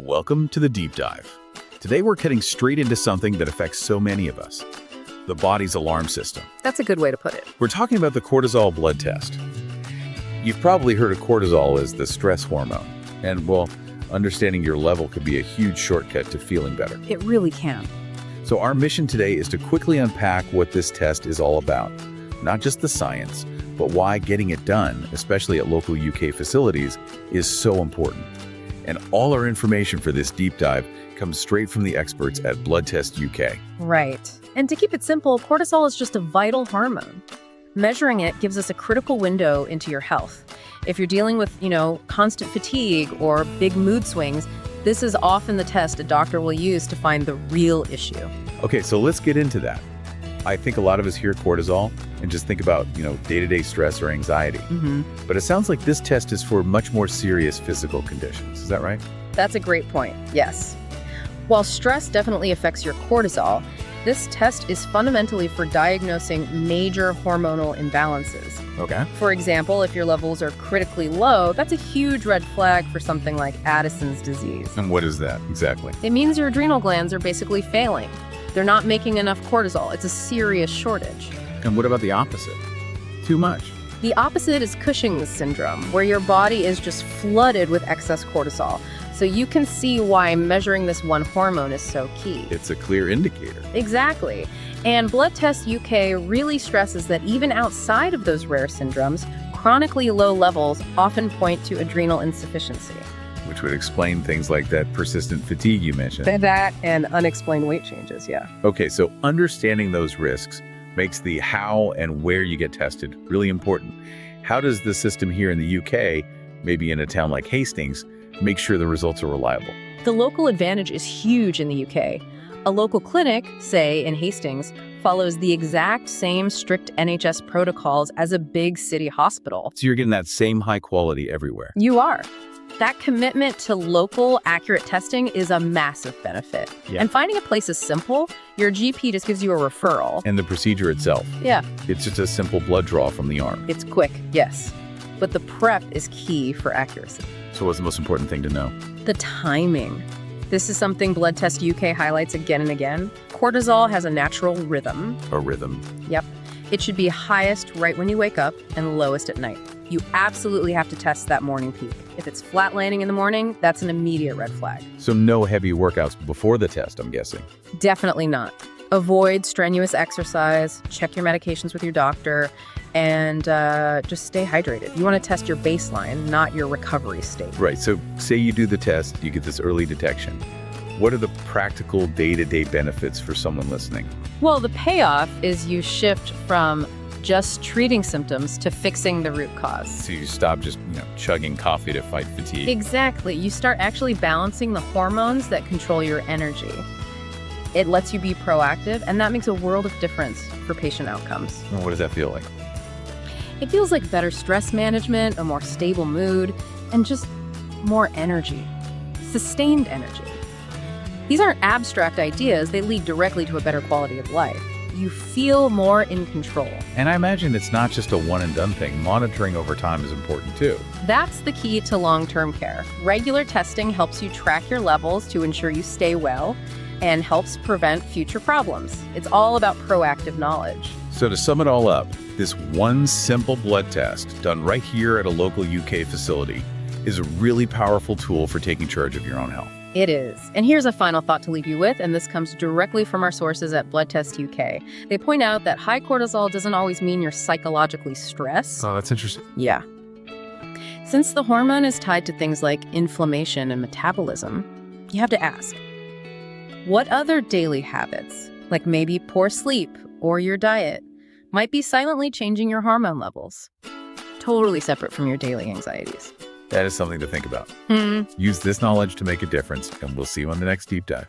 Welcome to the Deep Dive. Today we're heading straight into something that affects so many of us, the body's alarm system. That's a good way to put it. We're talking about the cortisol blood test. You've probably heard of cortisol as the stress hormone, and well, understanding your level could be a huge shortcut to feeling better. It really can. So our mission today is to quickly unpack what this test is all about. Not just the science, but why getting it done, especially at local UK facilities, is so important. And all our information for this deep dive comes straight from the experts at Blood Test UK. Right. And to keep it simple, cortisol is just a vital hormone. Measuring it gives us a critical window into your health. If you're dealing with, constant fatigue or big mood swings, this is often the test a doctor will use to find the real issue. Okay, so let's get into that. I think a lot of us hear cortisol and just think about, day-to-day stress or anxiety. But it sounds like this test is for much more serious physical conditions. Is that right? That's a great point, yes. While stress definitely affects your cortisol, this test is fundamentally for diagnosing major hormonal imbalances. Okay. For example, if your levels are critically low, that's a huge red flag for something like Addison's disease. And what is that exactly? It means your adrenal glands are basically failing. They're not making enough cortisol. It's a serious shortage. And what about the opposite? Too much. The opposite is Cushing's syndrome, where your body is just flooded with excess cortisol. So you can see why measuring this one hormone is so key. It's a clear indicator. Exactly. And Blood Test UK really stresses that even outside of those rare syndromes, chronically low levels often point to adrenal insufficiency. Which would explain things like that persistent fatigue you mentioned. That and unexplained weight changes, yeah. Okay, so understanding those risks makes the how and where you get tested really important. How does the system here in the UK, maybe in a town like Hastings, make sure the results are reliable? The local advantage is huge in the UK. A local clinic, say in Hastings, follows the exact same strict NHS protocols as a big city hospital. So you're getting that same high quality everywhere. You are. That commitment to local, accurate testing is a massive benefit. Yeah. And finding a place is simple. Your GP just gives you a referral. And the procedure itself. Yeah. It's just a simple blood draw from the arm. It's quick, yes. But the prep is key for accuracy. So what's the most important thing to know? The timing. This is something Blood Test UK highlights again and again. Cortisol has a natural rhythm. A rhythm. Yep. It should be highest right when you wake up and lowest at night. You absolutely have to test that morning peak. If it's flatlining in the morning, that's an immediate red flag. So no heavy workouts before the test, I'm guessing. Definitely not. Avoid strenuous exercise, check your medications with your doctor, and just stay hydrated. You want to test your baseline, not your recovery state. Right, so say you do the test, you get this early detection. What are the practical day-to-day benefits for someone listening? Well, the payoff is you shift from just treating symptoms to fixing the root cause. So you stop just, chugging coffee to fight fatigue. Exactly. You start actually balancing the hormones that control your energy. It lets you be proactive, and that makes a world of difference for patient outcomes. And what does that feel like? It feels like better stress management, a more stable mood, and just more energy. Sustained energy. These aren't abstract ideas. They lead directly to a better quality of life. You feel more in control. And I imagine it's not just a one-and-done thing. Monitoring over time is important too. That's the key to long-term care. Regular testing helps you track your levels to ensure you stay well and helps prevent future problems. It's all about proactive knowledge. So to sum it all up, this one simple blood test done right here at a local UK facility is a really powerful tool for taking charge of your own health. It is. And here's a final thought to leave you with, and this comes directly from our sources at Blood Test UK. They point out that high cortisol doesn't always mean you're psychologically stressed. Oh, that's interesting. Yeah. Since the hormone is tied to things like inflammation and metabolism, you have to ask, what other daily habits, like maybe poor sleep or your diet, might be silently changing your hormone levels? Totally separate from your daily anxieties. That is something to think about. Use this knowledge to make a difference, and we'll see you on the next deep dive.